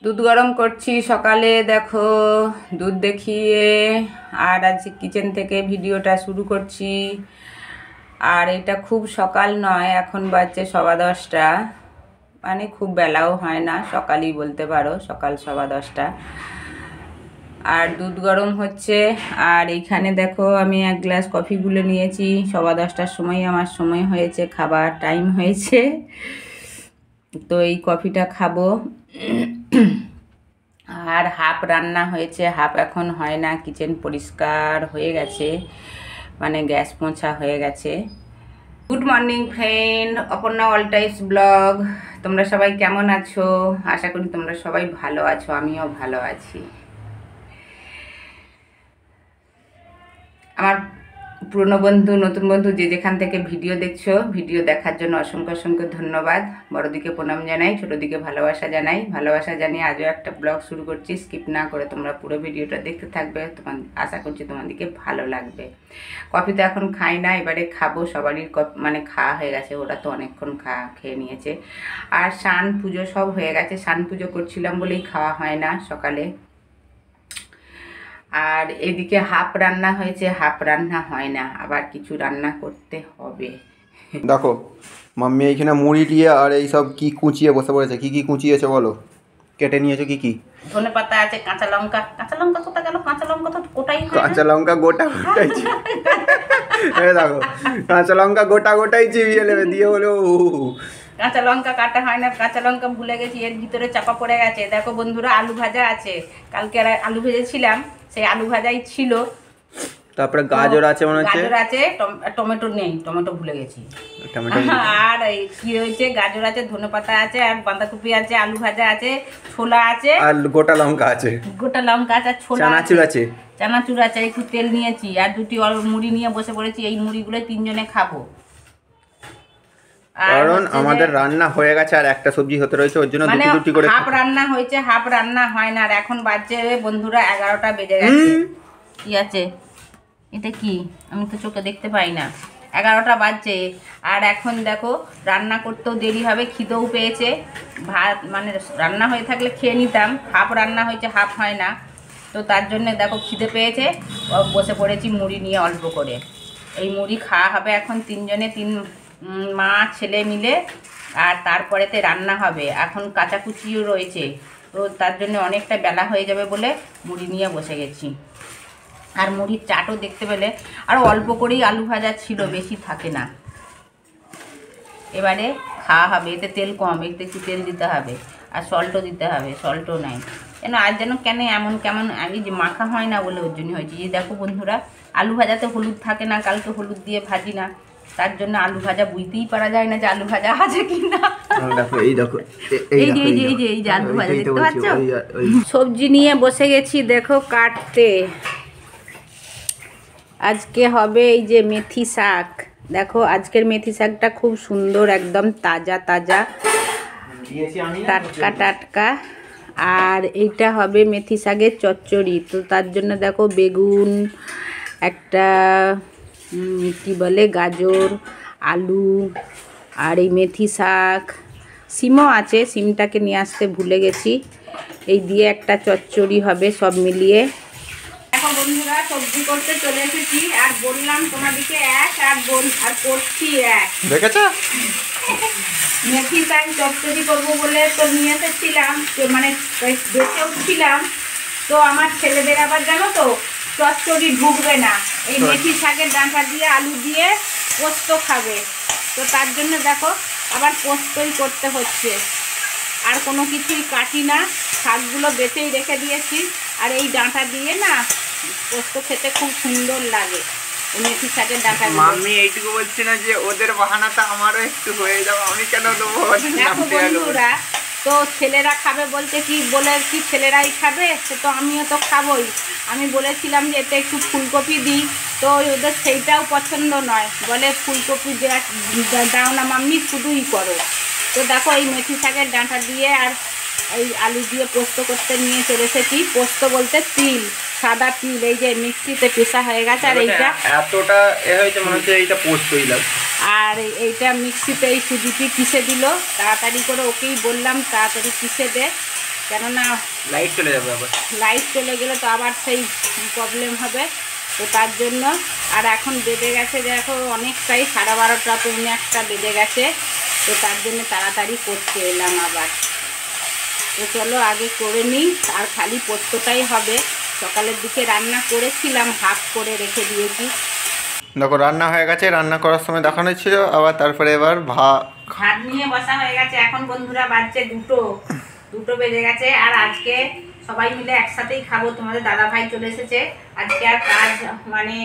দুধ গরম করছি সকালে, দেখো দুধ দেখিয়ে। আর আজ কিচেন থেকে ভিডিওটা শুরু করছি। আর এটা খুব সকাল নয়, এখন বাজছে 10:15, মানে খুব বেলাও হয় না, সকালই বলতে পারো, সকাল 10:15। আর দুধ গরম হচ্ছে। আর এইখানে দেখো আমি এক গ্লাস কফি গুলে নিয়েছি। 10:15টার সময় আমার সময় হয়েছে, খাবার টাইম হয়েছে, তো এই কফিটা খাবো। আর হাফ রান্না হয়েছে, হাফ এখন হয় না। কিচেন পরিষ্কার হয়ে গেছে, মানে গ্যাস মোছা হয়ে গেছে। Good morning friend, Aparna all types blog. তোমরা সবাই কেমন আছো? আশা করি তোমরা সবাই ভালো আছো, আমিও ভালো আছি। আমার পুরনো বন্ধু, নতুন বন্ধু, যে যেখান থেকে ভিডিও দেখছো, ভিডিও দেখার জন্য অসংখ্য অসংখ্য ধন্যবাদ। বড়দিকে প্রণাম জানাই, ছোটোদিকে ভালোবাসা জানাই। ভালোবাসা জানিয়ে আজও একটা ব্লগ শুরু করছি। স্কিপ না করে তোমরা পুরো ভিডিওটা দেখতে থাকবে, তোমার আশা করছি তোমাদেরকে ভালো লাগবে। কফি তো এখন খাই না, এবারে খাবো। সবারই মানে খাওয়া হয়ে গেছে, ওরা তো অনেকক্ষণ খেয়ে নিয়েছে। আর স্নান পুজো সব হয়ে গেছে, স্নান পুজো করছিলাম বলেই খাওয়া হয় না সকালে। আর এদিকে হাফ রান্না হয়েছে, হাফ রান্না হয় না, আবার কিছু রান্না করতে হবে। দেখো মাম্মি এইখানে মুড়ি দিয়ে আর এই সব কি কুচিয়ে বসে পড়েছে। কি কি কুচিয়েছে বলো, কেটে নিয়েছো কি কি? ধনে পাতা আছে, কাঁচা লঙ্কা। কাঁচা লঙ্কা কোথা গেল? কাঁচা লঙ্কা তো গোটাই হয় না। কাঁচা লঙ্কা গোটা গোটাইছি। এই দেখো কাঁচা লঙ্কা গোটা গোটাই চিবিয়ে নেবে দিয়ে হলো। কাঁচা লঙ্কা কাটা হয় না, কাঁচা লঙ্কা ভুলে গেছি, এর ভিতরে চাপা পড়ে গেছে। দেখো বন্ধুরা, আলু ভাজা আছে, কালকে আলু ভেজেছিলাম, সেই আলু ভাজাই ছিল। তারপরে গাজর আছে মনে হচ্ছে। গাজর আছে, টমেটো নেই, টমেটো ভুলে গেছি। টমেটো আর এই কি হয়েছে, গাজর আছে, ধনেপাতা আছে, আর বাঁধাকপি আছে, আলু ভাজা আছে, ছোলা আছে, আর গোটা লঙ্কা আছে, গোটা লঙ্কা আছে, আর ছোলা চানাচুর আছে, চানাচুর আছে। একটু তেল নিয়েছি, আর দুটি মুড়ি নিয়ে বসে পড়েছি। এই মুড়িগুলো তিনজনে খাবো। কারণ আমাদের রান্না হয়ে গেছে আর একটা সবজি হতে রয়েছে, ওর জন্য দুটি দুটি করে হাফ রান্না হয়েছে, হাফ রান্না হয় না। আর এখন বাজছে বন্ধুরা 11টা বেজে গেছে। কি আছে এটা? কি আমি তো চোখে দেখতে পাই না। 11টা বাজছে। আর এখন দেখো রান্না করতেও দেরি হবে, খিদেও পেয়েছে। ভাত মানে রান্না হয়ে থাকলে খেয়ে নিতাম, হাফ রান্না হয়েছে, হাফ হয় না। তো তার জন্য দেখো খিদে পেয়েছে, বসে পড়েছি মুড়ি নিয়ে অল্প করে। এই মুড়ি খাওয়া হবে এখন তিনজনে, মা ছেলে মিলে। আর তারপরেতে রান্না হবে। এখন কাচাকুচিও রয়েছে, তো তার জন্য অনেকটা বেলা হয়ে যাবে বলে মুড়ি নিয়ে বসে গেছি। আর মুড়ির চাটও দেখতে পেলে, আর অল্প করেই আলু ভাজা ছিল, বেশি থাকে না। এবারে খাওয়া হবে। এতে তেল কম, এতে একটু তেল দিতে হবে, আর সল্টও দিতে হবে। সল্টও নাই কেন আজ যেন, কেন এমন কেমন আগে যে মাখা হয় না বলে ওর জন্য হয়েছে। যে দেখো বন্ধুরা, আলু ভাজাতে হলুদ থাকে না, কালকে হলুদ দিয়ে ভাজি না, তার জন্য আলু ভাজা বুঝতেই পারা যায় না যে আলু ভাজা আছে কিনা। এই দেখো এই যে আলু ভাজা দেখতে পাচ্ছ। সবজি নিয়ে বসে গেছি দেখো কাটতে। আজকে হবে এই যে মেথি শাক। দেখো আজকের মেথি শাকটা খুব সুন্দর, একদম তাজা তাজা, টাটকা টাটকা। আর এইটা হবে মেথি শাকের চচ্চড়ি। তো তার জন্য দেখো বেগুন, একটা কি বলে গাজর, আলু, আর এই মেথি শাক, সিমও আছে, সিমটাকে নিয়ে আসতে ভুলে গেছি। এই দিয়ে একটা চচ্চড়ি হবে সব মিলিয়ে। এখন বন্ধুরা সবজি করতে চলে এসেছি। আর বললাম তোমাদেরকে এক, আর করছি এক। দেখেছো? মেথি শাক চচ্চড়ি করবো বলে তো নিয়ে এসেছিলাম, মানে বেঁচে উঠছিলাম। তো আমার ছেলেদের আবার জানো তো চচ্চড়ি ঢুকবে না, এই মেথি শাকের ডাঁটা দিয়ে আলু দিয়ে পোস্ত খাবে। তো তার জন্য দেখো আবার পোস্তই করতে হচ্ছে। আর কোনো কিছুই কাটি না, শাকগুলো বেঁচেই রেখে দিয়েছি। আর এই ডাঁটা দিয়ে না পোস্ত খেতে খুব সুন্দর লাগে, মেথি শাকের ডাঁটা। মাম্মি এইটুকু বলছি না যে ওদের বাহানাটা আমারও একটু হয়ে যাবে, আমি কেন দেবো? দেখো বন্ধুরা, তো ছেলেরা খাবে বলতে কি বলে কি ছেলেরাই খাবে, সে তো আমিও তো খাবই। আমি বলেছিলাম যে এতে একটু ফুলকপি দিই, তো ওদের সেইটাও পছন্দ নয়, বলে ফুলকপি দাও না মাম্মি, শুধুই করো। তো দেখো এই মেথি শাকের ডাঁটা দিয়ে আর এই আলু দিয়ে পোস্ত করতে নিয়ে চলে এসেছি। পোস্ত বলতে তিল, সাদা তিল, এই যে মিক্সিতে পেশা হয়ে গেছে। আর এইটা এতটা হয়েছে মনে হচ্ছে এইটা পোস্তই লাগছে। আর এইটা মিক্সিতে এই সুজিটি পিষে দিল তাড়াতাড়ি করে, ওকেই বললাম তাড়াতাড়ি পিষে দে। কেননা লাইট চলে যাবে আবার। লাইট চলে গেলে তো আবার সেই প্রবলেম হবে, তো তার জন্য। আর এখন বেজে গেছে দেখো অনেকটাই, 12:30 পৌনে 1টা বেজে গেছে, তো তার জন্য তাড়াতাড়ি করতে এলাম আবার। তো চলো আগে করে নিই, আর খালি পোস্তটাই হবে। সকালের দিকে রান্না করেছিলাম, হাফ করে রেখে দিয়েছি। দেখো রান্না হয়ে গেছে, রান্না করার সময় দেখানো ছিল আবার, তারপরে এবার ভাত নিয়ে বসা হয়ে গেছে। এখন বন্ধুরা বাজছে 2টো বেজে গেছে। আর আজকে সবাই মিলে একসাথেই খাবো। তোমাদের দাদা ভাই চলে এসেছে আজকে, আর কাজ মানে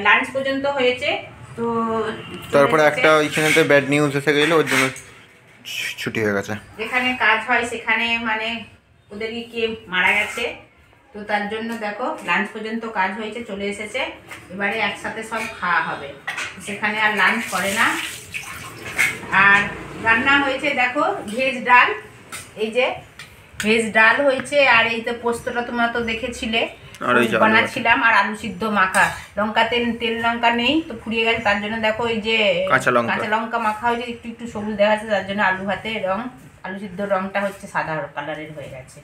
লাঞ্চ পর্যন্ত হয়েছে, তো তারপরে একটা ওইখানেতে ব্যাড নিউজ এসে গেল, ওর জন্য ছুটি হয়ে গেছে। যেখানে কাজ হয় সেখানে মানে ওদেরই কে মারা গেছে, তো তার জন্য দেখো লাঞ্চ পর্যন্ত কাজ হয়েছে, চলে এসেছে। এবারে একসাথে সব খাওয়া হবে, সেখানে আর লাঞ্চ করে না। আর রান্না হয়েছে দেখো ভেজ ডাল, এই যে ভেজ ডাল হয়েছে। আর এই তো পোস্তটা তোমরা তো দেখেছিলে বানাচ্ছিলাম, আর আলু সিদ্ধ মাখা। তেল লঙ্কা নেই তো ফুরিয়ে গেছে, তার জন্য দেখো এই যে কাঁচা লঙ্কা মাখা হয়েছে, একটু একটু সবুজ দেখা যাচ্ছে, তার জন্য আলু ভাতে আলু সিদ্ধ রংটা হচ্ছে সাদা কালারের হয়ে গেছে।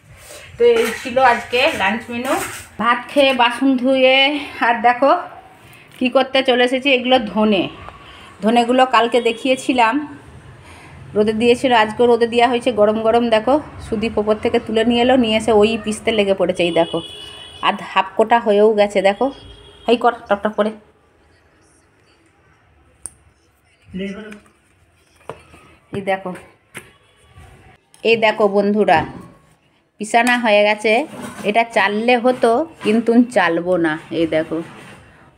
তো এই ছিল আজকে লাঞ্চ মেনু। ভাত খেয়ে বাসন ধুয়ে আর দেখো কি করতে চলে এসেছি, এগুলো ধনেগুলো কালকে দেখিয়েছিলাম, রোদে দিয়েছিল, আজকেও রোদে দেওয়া হয়েছে। গরম গরম দেখো সুদীপ ওপর থেকে তুলে নিয়ে এলো, নিয়ে এসে ওই পিসতে লেগে পড়েছে। এই দেখো আর হাফ কোটা হয়েও গেছে, দেখো এই কর টপটপ করে। এই দেখো বন্ধুরা পিসানা হয়ে গেছে। এটা চাললে হতো কিন্তু চালবো না। এই দেখো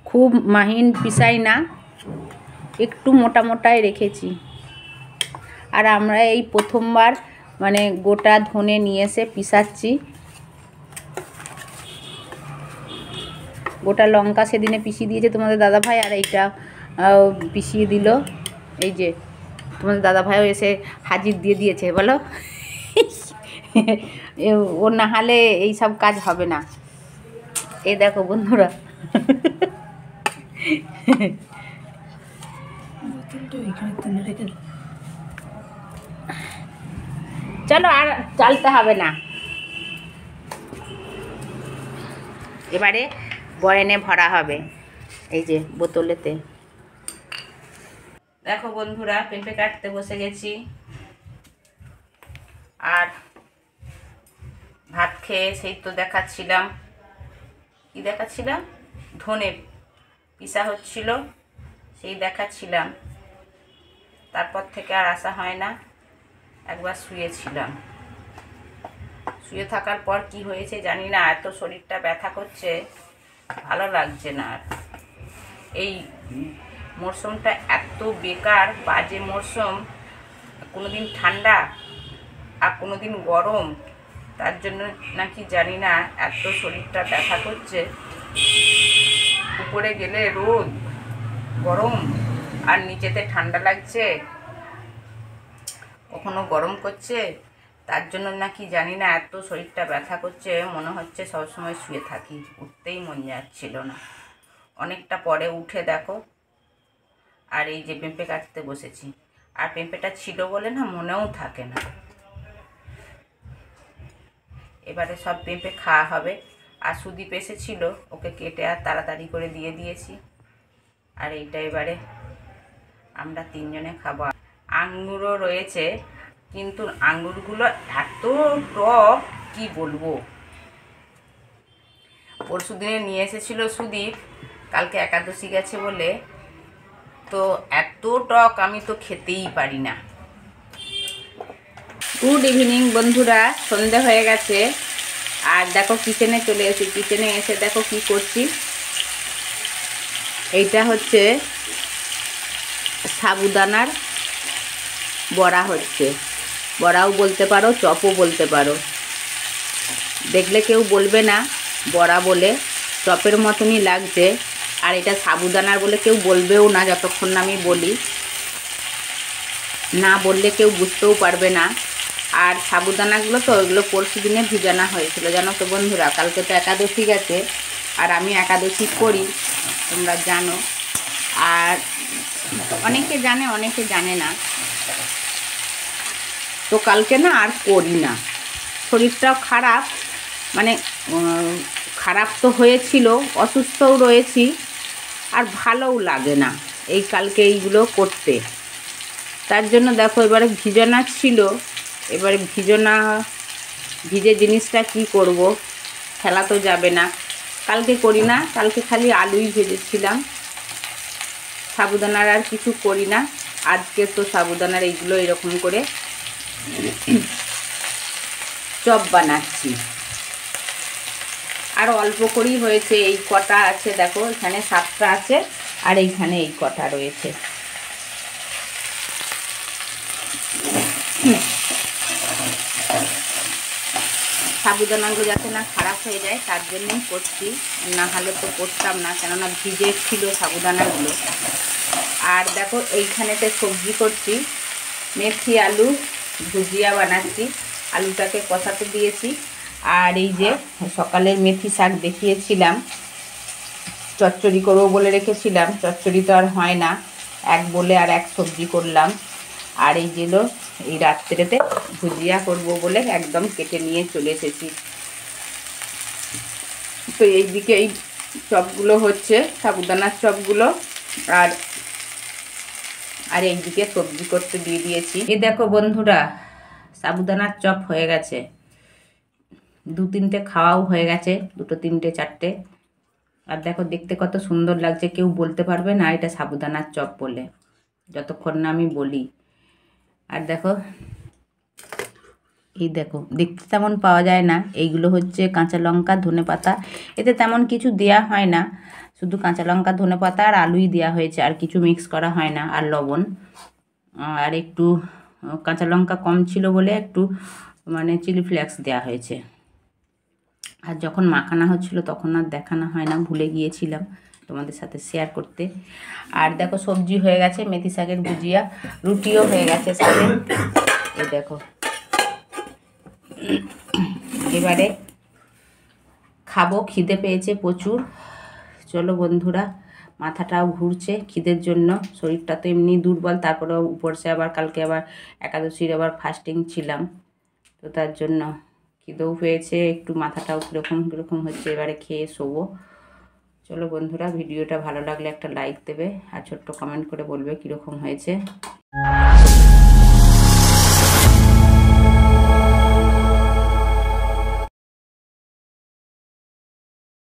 খুব মাহিন পিসাই না, একটু মোটা মোটাই রেখেছি। আর আমরা এই প্রথমবার মানে গোটা ধনে নিয়ে এসে পিসাচ্ছি। গোটা লঙ্কা সেদিনে পিষিয়ে দিয়েছে তোমাদের দাদাভাই, আর এইটা পিষিয়ে দিল। এই যে তোমাদের দাদাভাইও এসে হাজির দিয়ে দিয়েছে, বলো ও না হলে এই সব কাজ হবে না। এই দেখো বন্ধুরা চলো আর চালতে হবে না, এবারে বয়ানে ভরা হবে এই যে বোতলেতে। দেখো বন্ধুরা পেঁপে কাটতে বসে গেছি, আর ভাত খেয়ে সেই তো দেখাচ্ছিলাম, কি দেখাচ্ছিলাম, ধনে পিসা হচ্ছিল সেই দেখাচ্ছিলাম। তারপর থেকে আর আসা হয় না, একবার শুয়েছিলাম। শুয়ে থাকার পর কি হয়েছে জানি না, এত শরীরটা ব্যথা করছে, ভালো লাগছে না। আর এই মরশুমটা এত বেকার, বাজে মরশুম, কোনোদিন ঠান্ডা আর কোনোদিন গরম, তার জন্য নাকি জানি না এত শরীরটা ব্যথা করছে। উপরে গেলে রোদ গরম, আর নিচেতে ঠান্ডা লাগছে, কখনো গরম করছে, তার জন্য নাকি জানি না এত শরীরটা ব্যথা করছে। মনে হচ্ছে সবসময় শুয়ে থাকি, উঠতেই মন যাচ্ছিল না। অনেকটা পরে উঠে দেখো আর এই যে পেঁপে কাটতে বসেছি, আর পেঁপেটা ছিল বলে না মনেও থাকে না। এবারে সব পেঁপে খাওয়া হবে। আর সুদীপ এসেছিল, ওকে কেটে আর তাড়াতাড়ি করে দিয়ে দিয়েছি। আর এইটা এবারে আমরা 3 জনে খাবো। আঙুরও রয়েছে, কিন্তু আঙুরগুলো এত টক কি বলবো। পরশু দিনে নিয়ে এসেছিল সুদীপ, কালকে একাদশী গেছে বলে, তো এত টক আমি তো খেতেই পারি না। গুড ইভিনিং বন্ধুরা, সন্ধে হয়ে গেছে। আর দেখো কিচেনে চলে এসেছি, কিচেনে এসে দেখো কি করছি। এইটা হচ্ছে সাবুদানার বড়া হচ্ছে, বড়াও বলতে পারো চপও বলতে পারো। দেখলে কেউ বলবে না বড়া বলে, চপের মতনই লাগছে। আর এটা সাবুদানার বলে কেউ বলবেও না যতক্ষণ না আমি বলি, না বললে কেউ বুঝতেও পারবে না। আর সাবুদানাগুলো তো ওইগুলো পরশু দিনে ভিজানো হয়েছিল জানো তো বন্ধুরা। কালকে তো একাদশী গেছে, আর আমি একাদশী করি তোমরা জানো, আর অনেকে জানে অনেকে জানে না। তো কালকে না আর করি না, শরীরটাও খারাপ, মানে খারাপ তো হয়েছিল, অসুস্থও রয়েছি, আর ভালোও লাগে না এই কালকে এইগুলো করতে। তার জন্য দেখো এবারে ভিজানো ছিল, এবারে ভিজে জিনিসটা কি করব, ফেলা তো যাবে না। কালকে করি না, কালকে খালি আলুই ভেজেছিলাম, সাবুদানার আর কিছু করি না। আজকে তো সাবুদানার এইগুলো এরকম করে চপ বানাচ্ছি। আর অল্প করেই হয়েছে, এই কটা আছে দেখো, এখানে 7টা আছে আর এইখানে এই কটা রয়েছে। সাবুদানাগুলো যাতে না খারাপ হয়ে যায় তার জন্যই করছি, না হলে তো করতাম না, কেননা ভিজে ছিল সাবুদানাগুলো। আর দেখো এইখানেতে সবজি করছি, মেথি আলু ভুজিয়া বানাচ্ছি, আলুটাকে কষাতে দিয়েছি। আর এই যে সকালের মেথি শাক দেখিয়েছিলাম, চচ্চড়ি করবো বলে রেখেছিলাম, চচ্চড়ি তো আর হয় না, এক বলে আর এক সবজি করলাম। আর এই যেগুলো এই রাত্রেতে ভুজিয়া করব বলে একদম কেটে নিয়ে চলে এসেছি। তো এইদিকে এই চপগুলো হচ্ছে, সাবুদানার চপগুলো, আর এইদিকে সবজি করতে দিয়ে দিয়েছি। এই দেখো বন্ধুরা, সাবুদানার চপ হয়ে গেছে, 2-3টে খাওয়াও হয়ে গেছে, 2, 3, 4টে। আর দেখো দেখতে কত সুন্দর লাগছে, কেউ বলতে পারবে না এটা সাবুদানার চপ বলে, যতক্ষণ না আমি বলি। আর দেখো এই দেখো, দেখতে তেমন পাওয়া যায় না, এইগুলো হচ্ছে কাঁচা লঙ্কা ধনেপাতা, এতে তেমন কিছু দেয়া হয় না, শুধু কাঁচা লঙ্কা ধনেপাতা আর আলুই দেওয়া হয়েছে, আর কিছু মিক্স করা হয় না, আর লবণ, আর একটু কাঁচা লঙ্কা কম ছিল বলে একটু মানে চিলি ফ্লেক্স দেওয়া হয়েছে। আর যখন মাখানো হচ্ছিল তখন আর দেখানো হয় না, ভুলে গিয়েছিলাম তোমাদের সাথে শেয়ার করতে। আর দেখো সবজি হয়ে গেছে, মেথি শাকের ভুজিয়া, রুটিও হয়ে গেছে সাথে। এই দেখো এবারে খাবো, খিদে পেয়েছে প্রচুর। চলো বন্ধুরা, মাথাটাও ঘুরছে খিদের জন্য, শরীরটা তো এমনি দুর্বল, তারপরেও উপরসে আবার কালকে আবার একাদশীর আবার ফাস্টিং ছিলাম, তো তার জন্য খিদেও পেয়েছে, একটু মাথাটাও কীরকম হচ্ছে। এবারে খেয়ে শোবো। চলো বন্ধুরা, ভিডিওটা ভালো লাগলে একটা লাইক দেবে আর ছোট্ট কমেন্ট করে বলবে কীরকম হয়েছে।